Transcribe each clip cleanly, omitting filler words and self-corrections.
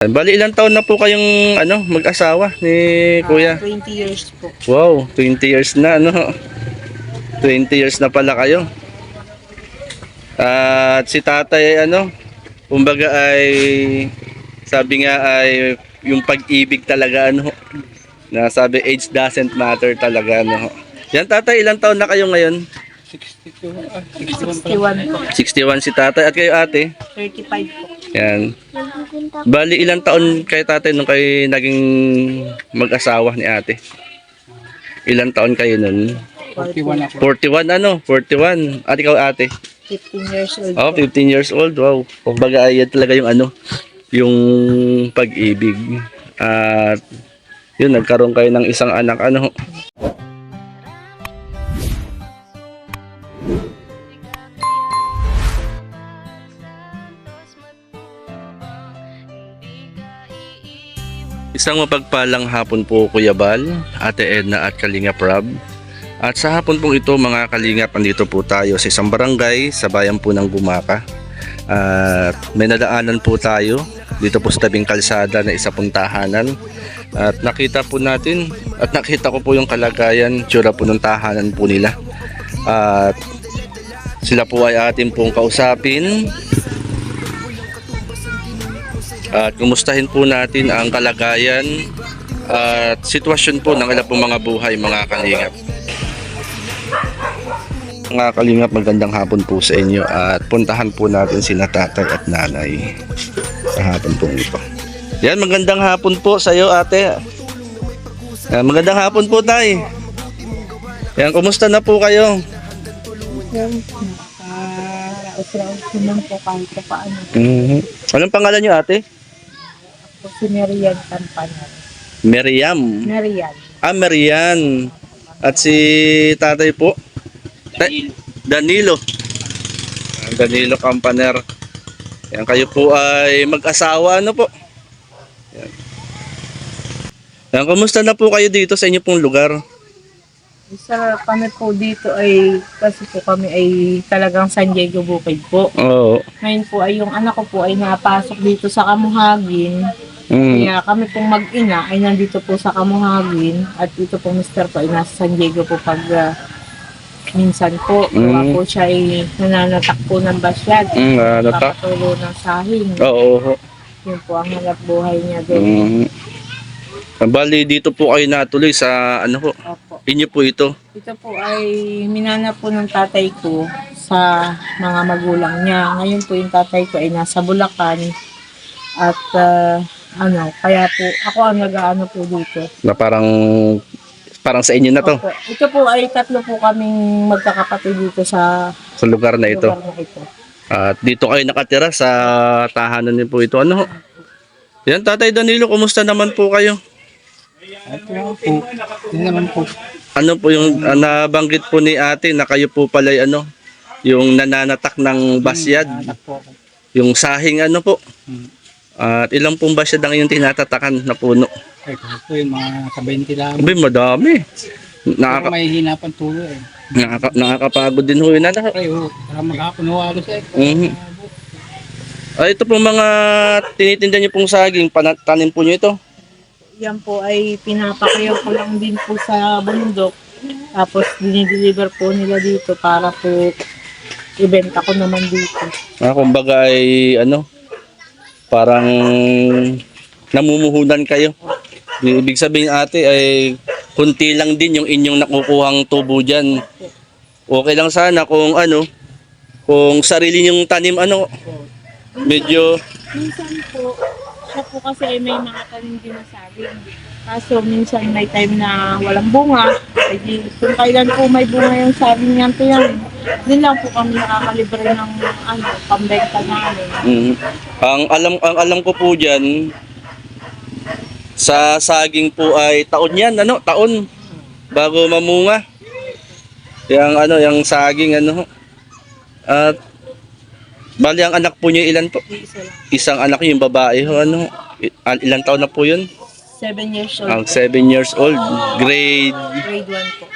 Bali, ilang taon na po kayong mag-asawa ni Kuya? 20 years po. Wow, 20 years na 20 years na pala kayo. At si tatay kumbaga ay sabi nga ay yung pag-ibig talaga na sabi age doesn't matter talaga Yan tatay, ilang taon na kayo ngayon? 61 po. 61 si tatay at kayo ate? 35 po. Yan. Bali, ilang taon kayo tatay nung kayo naging mag-asawa ni ate? Ilang taon kayo nun? 41 ako. 41 41. At ikaw ate? 15 years old Oh, po. 15 years old. Wow. Kumbaga ay yan talaga yung pag-ibig. At yun, nagkaroon kayo ng isang anak Isang mapagpalang hapon po Kuya Bal, Ate Edna at Kalinga Prab. At sa hapon pong ito mga kalingap, andito po tayo sa isang barangay sa bayan po ng Gumaka. At may nadaanan po tayo dito po sa tabing kalsada na isa pong tahanan. At nakita po natin at nakita ko po yung kalagayan, tsura po ng tahanan po nila. At sila po ay atin pong kausapin. At kumustahin po natin ang kalagayan at sitwasyon po ng ilang pong mga buhay mga kalingap. Mga kalingap, magandang hapon po sa inyo at puntahan po natin sina tatay at nanay sa hapon po ito. Yan, magandang hapon po sa iyo ate. Yan, magandang hapon po tay. Yan, kumusta na po kayo? Nakaraos-raos naman po kahit pa paano. Anong pangalan niyo ate? Po si Merian Campanar. Meriam. Merian. Merian. At si tatay po? Danilo. Danilo Campaner. Yan, kayo po ay mag-asawa po? Yan. Yan, kumusta na po kayo dito sa inyo pong lugar? Sa kami po dito ay, kasi po kami ay talagang San Diego Bukid po. Oo. Ngayon po ay yung anak ko po ay napasok dito sa Kamuhagin. Kaya kami pong mag-ina ay nandito po sa Kamuhagin at dito po Mr. po ay nasa San Diego po pag minsan po. Kaya po siya ay nananatak po ng basyad. Papatulo ng sahing. Oo. Yun po ang hanap buhay niya doon. Bali, dito po kayo natuloy sa Opo. inyo po ito. Ito po ay minana po ng tatay ko sa mga magulang niya. Ngayon po yung tatay ko ay nasa Bulacan. At kaya po ako ang nag-aano po dito. Na parang sa inyo na to. Opo. Ito po ay tatlo po kaming magkakapatid dito sa Sa lugar na ito. lugar na ito. At dito kayo nakatira sa tahanan niyo po ito. Yan, Tatay Danilo, kumusta naman po kayo? Ito lang po. Yun naman po. Ano po yung nabanggit po ni ate na kayo po pala yung nananatak ng basyad, Anak po ako. yung sahing po. At ilang pong basyad ang yung tinatatakan na puno? Ay, kung po yung mga nasa 20 lang. Abi, madami. Pero may hinapan tulo eh. Nakakapagod din ho yun. Ay, para maghapon halos eh. Ito pong mga tinitinda niyo pong saging, tanim po niyo ito. Yan po ay pinapakayaw ko lang din po sa bundok. Tapos dinideliver po nila dito para po ibenta ko naman dito. Kumbaga ay parang namumuhunan kayo. Ibig sabihin ate ay kunti lang din yung inyong nakukuhang tubo dyan. Okay lang sana kung kung sarili nyong tanim medyo Minsan po, siya po kasi ay may mga tanim din na saging. Kaso minsan may time na walang bunga. Ay, kung kailan po may bunga yung saging yan to yan. Din lang po kami nakakalibre ng pambenta namin. ang alam ko po diyan sa saging po ay taon yan, taon bago mamunga. Yung saging at bali ang anak po niyo ilan po? Isa lang. Isang anak niyo yung babae ilang taon na po yun? 7 years old. 7 years old, grade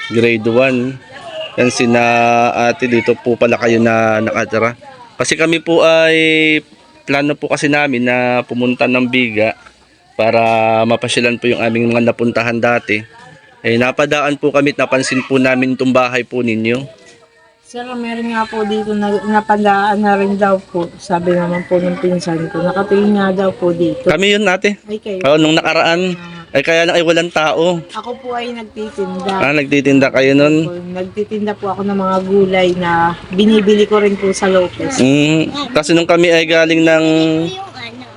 Grade 1 po. 1. Yan sina ate, dito po pala kayo na nakatira. Kasi kami po ay plano po kasi namin na pumunta ng Biga para mapasyalan po yung aming mga napuntahan dati. Eh, napadaan po kami at napansin po namin itong bahay po ninyo. Sir, meron nga po dito na napadaan na rin daw po. Sabi naman po ng pinsan ko, nakatingin nga daw po dito. Kami yun ate. Ay kayo. Oh, nung nakaraan. Ay kaya lang ay walang tao. Ako po ay nagtitinda. Nagtitinda kayo nun. Nagtitinda po ako ng mga gulay na binibili ko rin po sa Lopez. Kasi nung kami ay galing ng...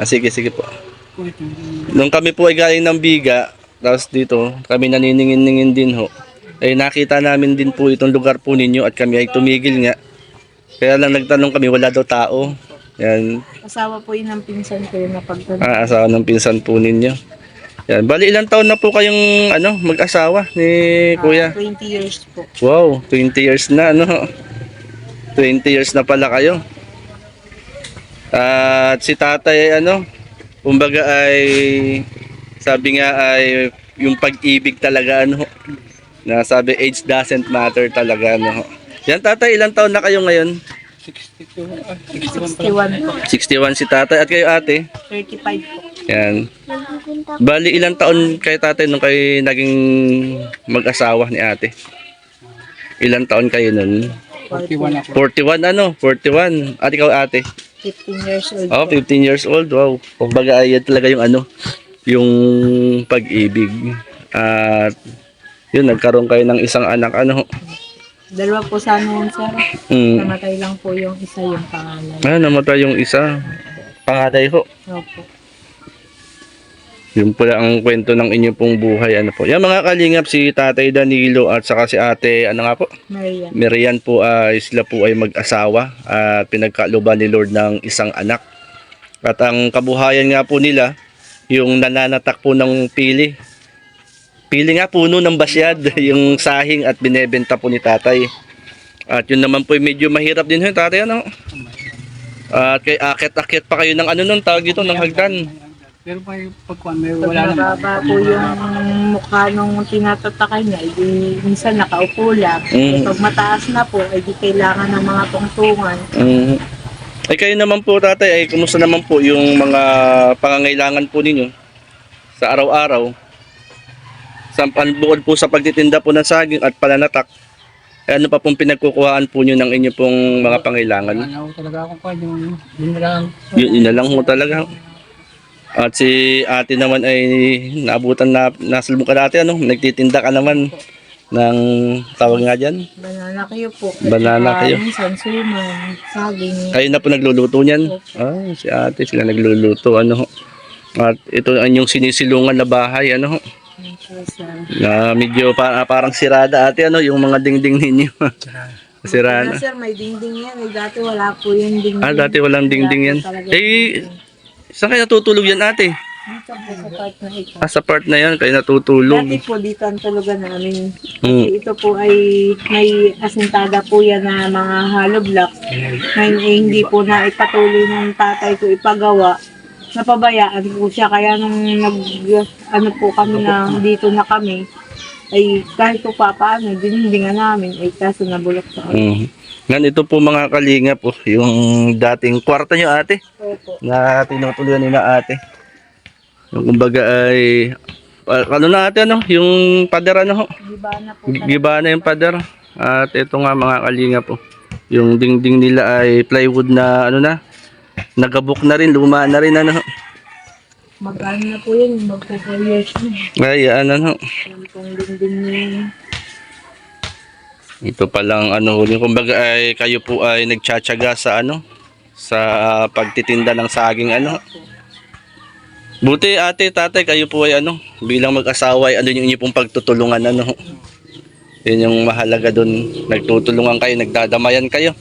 sige po. Nung kami po ay galing ng Biga, tapos dito, kami naniningin-ningin din ho. Eh nakita namin din po itong lugar po ninyo at kami ay tumigil nga. Kaya lang nagtanong kami, wala daw tao. Yan. Asawa po yun ng pinsan ko yun na pagtanong. Asawa ng pinsan po ninyo. Yan. Bali ilang taon na po kayong mag-asawa ni Kuya? 20 years po. Wow, 20 years na 20 years na pala kayo. At si tatay kumbaga ay sabi nga ay yung pag-ibig talaga na sabi age doesn't matter talaga Yan tatay, ilang taon na kayo ngayon? 61 61 po. 61 si tatay at kayo ate? 35 po. Yan. Bali ilang taon kayo tatay nung kayo naging mag-asawa ni ate? Ilang taon kayo nun? 41 ako. 41 41. At ikaw ate? 15 years old Oh, po. 15 years old. Wow. Kumbaga ay yan talaga yung yung pag-ibig. At yun, nagkaroon kayo ng isang anak Dalawa po sana yun, sir. Mm. Namatay lang po yung isa, yung pangalan. Namatay yung isa. Pangatay ho. Opo. Yun pala ang kwento ng inyo pong buhay. Yan mga kalingap, si Tatay Danilo at saka si Ate, Maria. Merian po, sila po ay mag-asawa at pinagkaluban ni Lord ng isang anak. At ang kabuhayan nga po nila, yung nananatak po ng pili. Pili nga puno ng basyad, yung sahing at binebenta po ni tatay. At yun naman po medyo mahirap din tatay At kay akit-akit pa kayo ng nun, tawag dito, ng hagdan. Pero may pagkuhan, may Pag wala naman. mababa po yung mukha nung tinatatakan niya, edi minsan nakaupo lang. Pag mataas na po, edi kailangan ng mga tungtungan. Ay kayo naman po tatay, ay kumusta naman po yung mga pangangailangan po ninyo sa araw-araw? Bukod po sa pagtitinda po ng saging at pananatak, ano pa pong pinagkukuhaan po nyo ng inyo pong mga pangailangan? Ano talaga ako pa, yun na lang. Yun na lang ho talaga. At si ate naman ay naabutan na nasalmo ka dati nagtitinda ka naman ng tawag nga dyan? Banana kayo po. Banana kayo. Minsan suman, saging. Kayo na po nagluluto niyan? Si ate sila nagluluto At ito ang yung sinisilungan na bahay na medyo parang sirada ate yung mga dingding ninyo. Sirada. Sir, may dingding yan. Dati wala po yung dingding. Dati walang dingding yan. Saan kayo natutulog yan ate? Dito po sa part na ito. Sa part na yan kayo natutulog. Dati po dito ang tulugan namin. Kasi ito po ay may asintada po yan na mga hollow blocks. Ngayon hindi po na ipatuloy ng tatay ko ipagawa. Napabayaan po siya. Kaya nung po kami na dito na kami, ay kahit po papaano, dinindingan namin, ay kaso nabulok sa akin. Yan, ito po mga kalingap yung dating kwarto nyo ate. Opo. Na tinutuluyan nila ate. Yung kumbaga ay na ate yung pader Giba na po. giba na yung pader. At ito nga mga kalingap yung dingding nila ay plywood na nagabok na rin, luma na rin Mag-ano na po yun, mag-4 years na. Ay Yan pong dingding niya yun. ito palang yung kumbaga ay kayo po ay nagtsatsaga sa sa pagtitinda ng saging Buti ate, tatay, kayo po ay bilang mag-asawa ay yung inyo pong pagtutulungan Yun yung mahalaga doon. Nagtutulungan kayo, nagdadamayan kayo.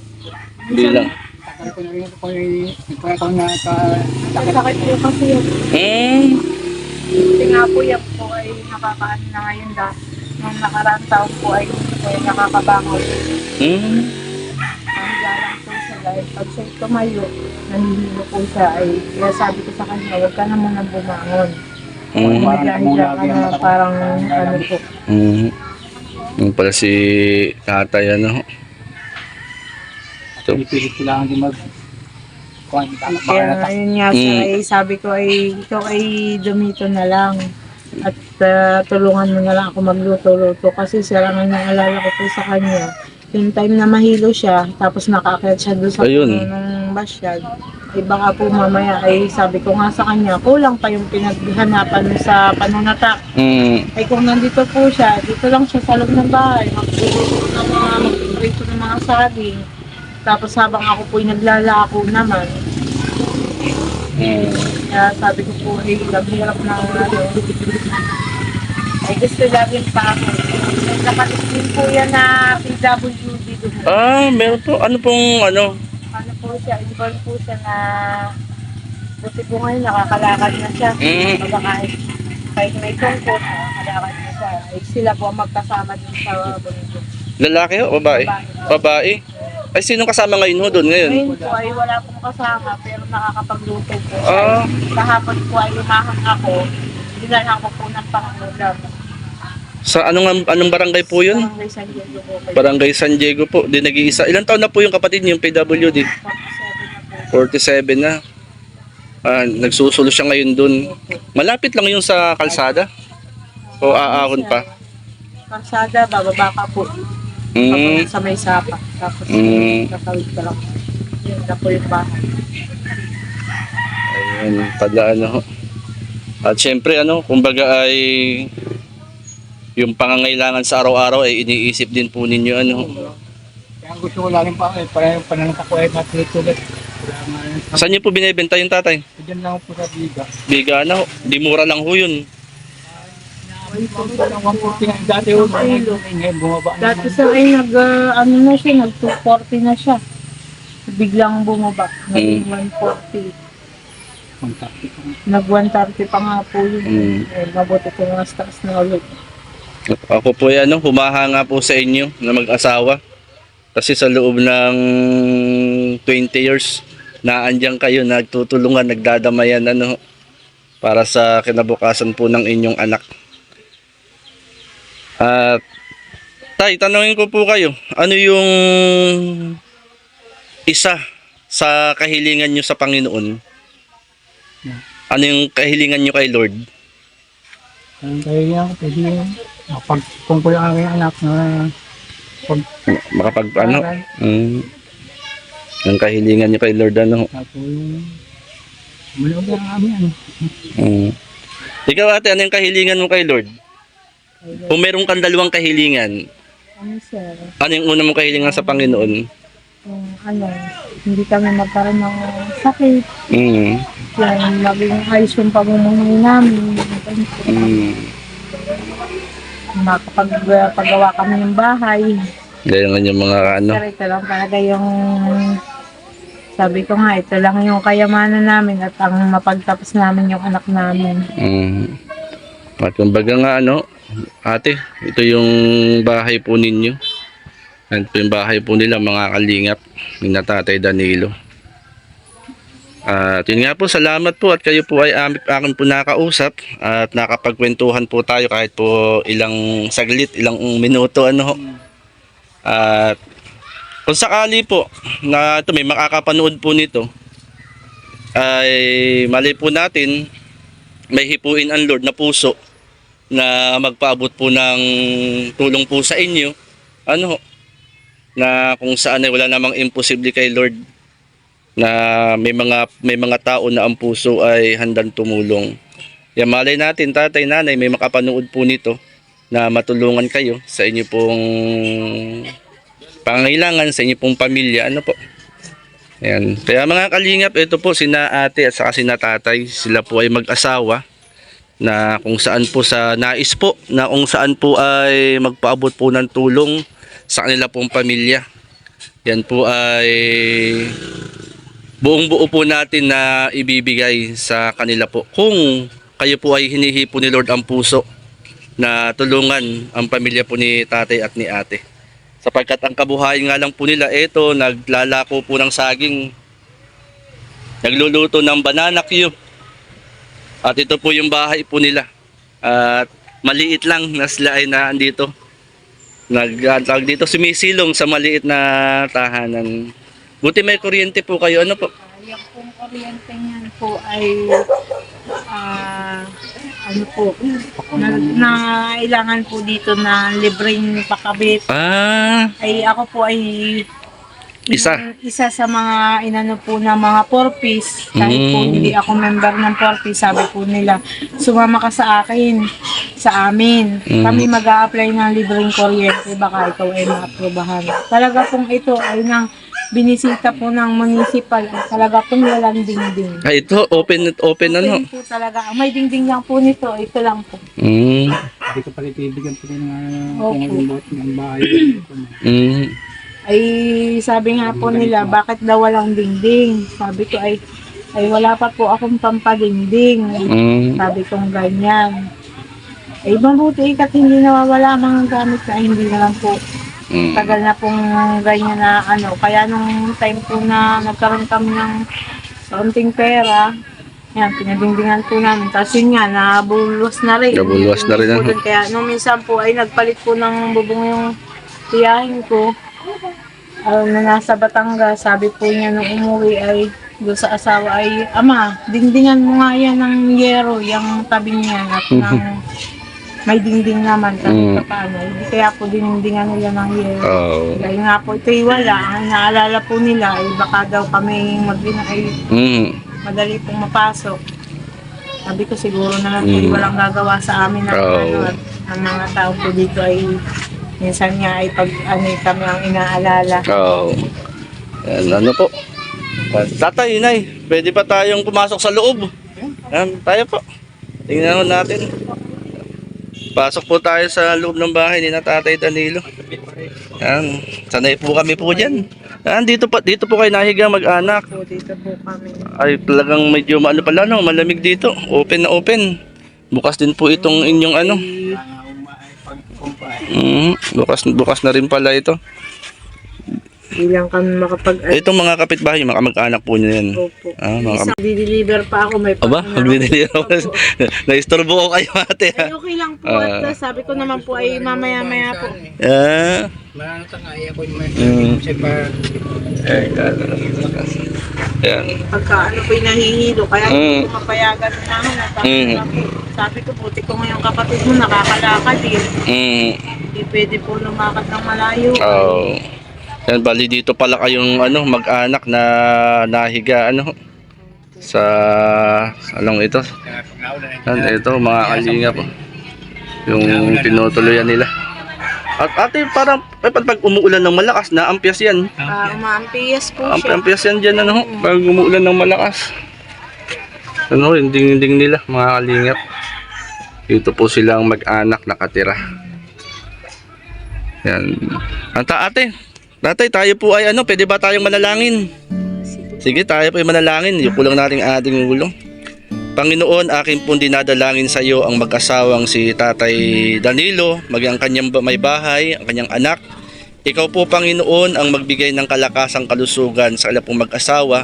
Bilang. Takal ko na rin ako na Sakit po kasi yun. Kasi nga po yan po ay nakakaano na ngayon nung nakaraang taon po ay nakakabangon. Ang galang po siya dahil pag siya tumayo, nanihilo po siya ay sabi ko sa kanya, huwag ka na muna bumangon. Higa-higa ka na parang po. Yung pala si tatay Pinipilit ko lang din kuhan. Kaya ayun nga sir, ay sabi ko ay ikaw ay dumito na lang. At tulungan mo na lang ako magluto-luto. Kasi sir, ang alala ko po sa kanya, yung time na mahilo siya, tapos nakaakyat siya doon sa Ayun. puno ng basyag. Eh baka po mamaya ay sabi ko nga sa kanya, kulang pa yung pinaghanapan mo sa panunata. Ay kung nandito po siya, dito lang siya sa loob ng bahay, magprito ng mga saging. Tapos habang ako po'y naglalako naman, kaya sabi ko po, ay hirap na ano. Ay gusto laging pa ako. May kapatid din po yan na PWD doon. Meron po. Ano pong ano? Ano po siya, inborn po siya na buti po ngayon nakakalakad na siya. Baka kahit may tungkol, nakakalakad na siya. Ay sila po ang magkasama din sa bundok. Lalaki o babae? Babae. Ay, sinong kasama ngayon ho doon ngayon? Ngayon po ay wala pong kasama pero nakakapagluto po. Ah. Kahapon po ay lumahang ako. Dinalhan ko po ng pangulam. Sa anong barangay po yun? Barangay San Diego po. Barangay San Diego po. Di nag-iisa. Ilang taon na po yung kapatid niyo, yung PWD? 47 na. Nagsusulo siya ngayon doon. Malapit lang yung sa kalsada? O aahon pa? Kalsada, bababa ka po. Sa may sapa. Tapos kakawid ka lang. Yun na po yung bahay. Ayun, pala ano. At syempre ano, kumbaga ay yung pangangailangan sa araw-araw ay iniisip din po ninyo ano. Kaya ang gusto ko laging pa, para yung pananong ko ay natutulit. Saan niyo po binebenta yung tatay? Diyan lang po sa biga. Biga na ho. Di mura lang ho yun. Dati yung ngayon bumaba na Dati sa ay ano na siya, nag-240 na siya. Biglang bumaba. Naging 140. Nag-130 pa nga po yun. Mabuti ko nga taas na ulit. Ako po yan, humahanga po sa inyo na mag-asawa. Kasi sa loob ng 20 years, naandyan kayo, nagtutulungan, nagdadamayan ano, para sa kinabukasan po ng inyong anak. At tay, tanungin ko po kayo, ano yung isa sa kahilingan nyo sa Panginoon? Ano yung kahilingan nyo kay Lord? ang kaya ko pwede kung ko yung aking anak na Makapag ano? Ang kahilingan nyo kay Lord ano? tapos manood ang amin ano. Ikaw ate, ano yung kahilingan mo kay Lord? Kung meron kang dalawang kahilingan, Ano sir? ano yung una mong kahilingan sa Panginoon? Kung ano, hindi kami magkaroon ng sakit. Yung maging ayos yung pamumuhay namin. Makapagpagawa kami ng bahay. Gaya nga yung mga ano. Pero ito lang talaga yung sabi ko nga, ito lang yung kayamanan namin at ang mapagtapos namin yung anak namin. At kumbaga nga ano, ate, ito yung bahay po ninyo. Ito yung bahay po nila mga kalingap ni Tatay Danilo. At yun nga po, salamat po at kayo po ay akin po nakausap at nakapagkwentuhan po tayo kahit po ilang saglit, ilang minuto ano ho. At kung sakali po na ito may makakapanood po nito, ay malay po natin may hipuin ang Lord na puso na magpaabot po ng tulong po sa inyo, ano ho, na kung saan ay wala namang imposible kay Lord, na may mga tao na ang puso ay handang tumulong. Yan, malay natin, tatay, nanay, may makapanood po nito na matulungan kayo sa inyo pong pangangailangan, sa inyo pong pamilya, ano po. Ayan. Kaya mga kalingap, ito po sina ate at saka sina tatay, sila po ay mag-asawa na kung saan po sa nais po, na kung saan po ay magpaabot po ng tulong sa kanila pong pamilya. Yan po ay buong buo po natin na ibibigay sa kanila po. Kung kayo po ay hinihipo ni Lord ang puso na tulungan ang pamilya po ni tatay at ni ate. Sapagkat ang kabuhayan nga lang po nila, ito, naglalako po ng saging, nagluluto ng banana cue. At ito po yung bahay po nila. At maliit lang na sila ay naandito. Dito sumisilong sa maliit na tahanan. Buti may kuryente po kayo. Ano po? yung pong kuryente niyan po ay ano po, na ilangan po dito na libreng pakabit. Ay ako po ay isa sa mga inano po na mga 4-piece. Kahit po hindi ako member ng 4-piece, sabi po nila, sumama ka sa akin, sa amin. Kami mag-a-apply ng libreng kuryente, baka ikaw ay ma-aprobahan. Talaga pong ito ay nang binisita po ng municipal, talaga pong walang dingding. Ito, open ano? Open po talaga. Ang may dingding lang po nito, ito lang po. Hindi ko pala ibibigyan po ng bahay. Ay sabi nga po nila, bakit daw walang dingding? Sabi ko ay wala pa po akong pampadingding. Sabi kong ganyan. Ay mabuti kat hindi nawawala mga gamit na hindi na lang po. Tagal na pong ganyan na ano. Kaya nung time po na nagkaroon kami ng kaunting pera, yan, pinadingdingan po namin. Tapos yun nga, nabulwas na rin. Nabulwas na rin. Kaya nung minsan po ay nagpalit po ng bubong yung tiyahin ko. Na nasa Batangas, sabi po niya nung umuwi ay doon sa asawa ay, ama, dingdingan mo nga yan ng yero, yung tabi niya at ng may dingding naman kahit paano. Hindi kaya po dingdingan nila ng yero. Dahil nga po ito'y wala. Ang naalala po nila ay baka daw kami ay madali pong mapasok. Sabi ko siguro na lang po walang gagawa sa amin ng ano, at ang mga tao po dito ay minsan nga ay pag kami ang inaalala. Ano po? Tatay, Inay, pwede pa tayong pumasok sa loob? Tayo po. Tingnan natin. Pasok po tayo sa loob ng bahay ni Tatay Danilo. Yan. Sanay po kami po dyan. Dito po kayo nahiga mag-anak. Dito po kami. Ay talagang medyo malamig dito. Open na open. Bukas din po itong inyong ano. Bukas na rin pala ito. Bilang kami Itong mga kapitbahay, mga kamag-anak po niyo yan. Opo. Di-deliver pa ako, may magdi-deliver ako. Naistorbo ko kayo ate. Ay, okay lang po. At sabi ko naman po ay mamaya-maya po. Pagka ano po yung nahihilo, kaya hindi ko mapayagan na sabi ko, buti ko ngayong kapatid mo nakakalakad eh. Hindi pwede po lumakad ng malayo. Yan, bali dito pala kayong mag-anak na nahiga sa anong ito. Ito mga kalinga po. Yung tinutuluyan nila. At ate parang pag umuulan ng malakas na ampias yan. Umaampias po siya. Ampias yan dyan pag umuulan ng malakas. Yung dingding nila mga kalingap. Dito po silang mag-anak nakatira. Yan. Tatay, tayo po ay pwede ba tayong manalangin? Sige, tayo po ay manalangin. Yung kulang nating ating ulo. Panginoon, akin pong dinadalangin sa iyo ang mag-asawang si Tatay Danilo, maging ang kanyang may bahay, ang kanyang anak. Ikaw po, Panginoon, ang magbigay ng kalakasang kalusugan sa kanilang pong mag-asawa.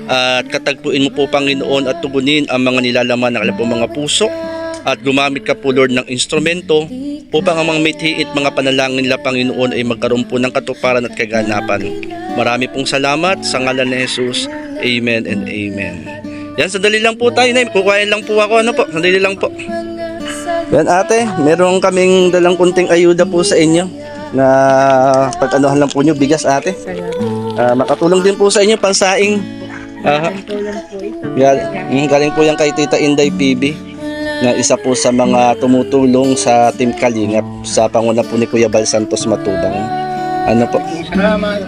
At katagpuin mo po, Panginoon, at tugunin ang mga nilalaman ng kanilang pong mga puso. At gumamit ka po, Lord, ng instrumento upang ang mga mithiit mga panalangin nila, Panginoon, ay magkaroon po ng katuparan at kaganapan. Marami pong salamat sa ngalan ni Jesus. Amen and amen. Yan, sandali lang po tayo, Nay. Kukuhain lang po ako, sandali lang po. Yan ate, meron kaming dalang kunting ayuda po sa inyo na pag-anuhan lang po nyo, bigas ate. Makatulong din po sa inyo, pansaing. Galing po yan kay Tita Inday PB. Na isa po sa mga tumutulong sa Team Kalingap sa panguna po ni Kuya Bal Santos Matubang. Salamat.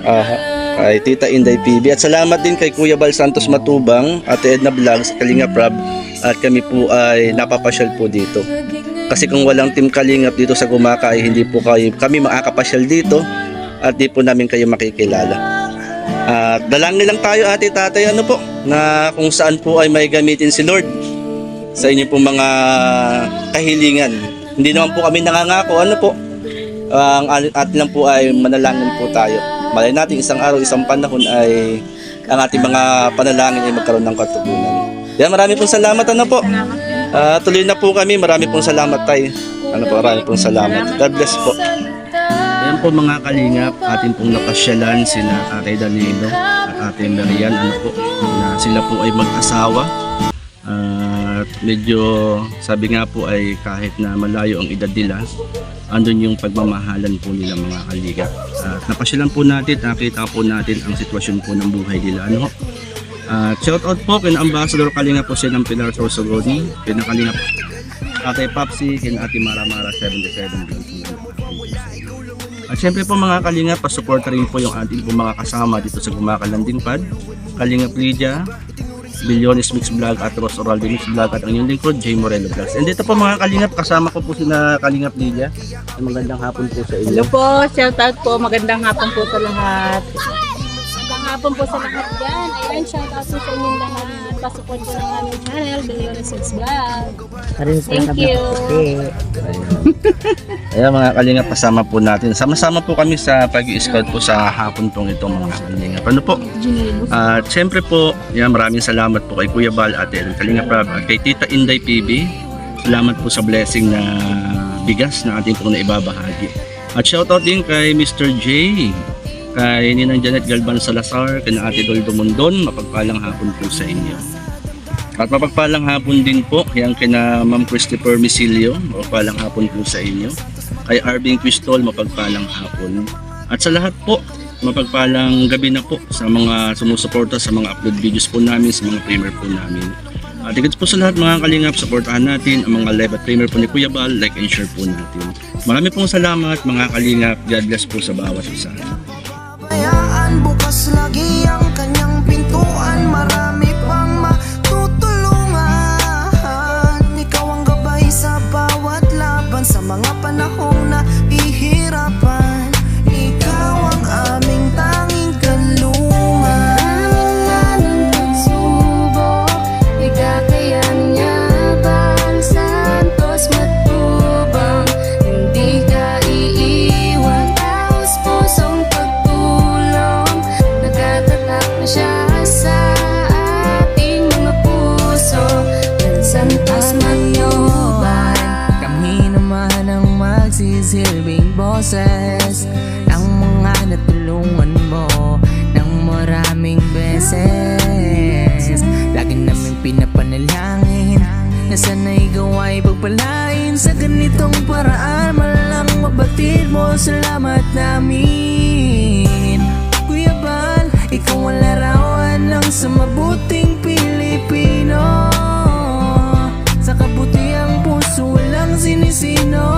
Kay Tita Inday PB. At salamat din kay Kuya Bal Santos Matubang, Ate Edna Vlogs, Kalingap Rob. At kami po ay napapasyal po dito. Kasi kung walang Team Kalingap dito sa Gumaka ay hindi po kami makakapasyal dito at di po namin kayo makikilala. At dalangin lang tayo ate tatay na kung saan po ay may gamitin si Lord sa inyo pong mga kahilingan. Hindi naman po kami nangangako ang atin lang po ay manalangin po tayo. Malay natin isang araw, isang panahon ay ang ating mga panalangin ay magkaroon ng katugunan. Yan, marami pong salamat po. Tuloy na po kami. Marami pong salamat tayo. Marami pong salamat. God bless po. Ayan po mga kalingap, atin pong napasyalan sina Ate Danilo at Ate Marian, ano po, na sila po ay mag-asawa. At medyo sabi nga po ay kahit na malayo ang edad nila, andun yung pagmamahalan po nila mga kalingap. At napasyalan po natin, nakita po natin ang sitwasyon po ng buhay nila. Ano? At shout out po kina Ambassador Kalinga po siya ng Pilar Sorsoroni, kina Kalinga po Ate Papsi, kina Ate Maramara 77 din. At syempre po mga Kalinga, pasuporta rin po yung ating po mga kasama dito sa Gumakalanding Pad, Kalinga Lydia, Bilyones Mix Vlog at Ross Oraldo Mix Vlog at ang inyong lingkod, Jay Morelo Vlogs. And dito po mga Kalingap, kasama ko po sina Kalinga Lydia. Magandang hapon po sa inyo. Hello po, shout out po. Magandang hapon po sa lahat. Magandang hapon po sa lahat dyan. Ayan, shout out po sa inyong lahat. Pasupport po ng aming channel, Bilyones Mix Vlog. Thank you. Ayan mga Kalingap, kasama po natin. Sama-sama po kami sa pag-i-scout po sa hapon pong ito mga Kalingap. Ano po? At syempre po, yan, maraming salamat po kay Kuya Bal, Ate Ellen Kalinga Prab at kay Tita Inday PB. Salamat po sa blessing na bigas na ating pong naibabahagi. At shoutout din kay Mr. J, kay Ninang Janet Galban Salazar, kay Ate Doldo Mondon. Mapagpalang hapon po sa inyo. At mapagpalang hapon din po yan kina Ma'am Christopher Misilio. Mapagpalang hapon po sa inyo. Kay Arvin Cristol, mapagpalang hapon. At sa lahat po, mapagpalang gabi na po sa mga sumusuporta sa mga upload videos po namin, sa mga premiere po namin. At higit po sa lahat mga Kalingap, supportahan natin ang mga live at premiere po ni Kuya Bal, like and share po natin. Marami pong salamat mga Kalingap, God bless po sa bawat isa. Bayaan bukas lagi ang kanyang pintuan, marami pang matutulungan. Ikaw ang gabay sa bawat laban, sa mga panahong nahihirapan. Ikaw ang aming tanging kalungan. Anong pagsubok, ikakayan niya bang santos matubang. Hindi ka iiwan, taos pusong pagtulong. Nagtatatak na siya sa ating mga puso. Santos matubang. Kami naman ang magsisilbing boses ng mga natulungan mo ng maraming beses. Lagi namin pinapanalangin na sana'y gawa'y pagpalain sa ganitong paraan. Malang mabatid mo, salamat namin. Kuya Bal, ikaw ang larawan ng sa mabuting Pilipino. Sa kabutiang puso walang sinisino.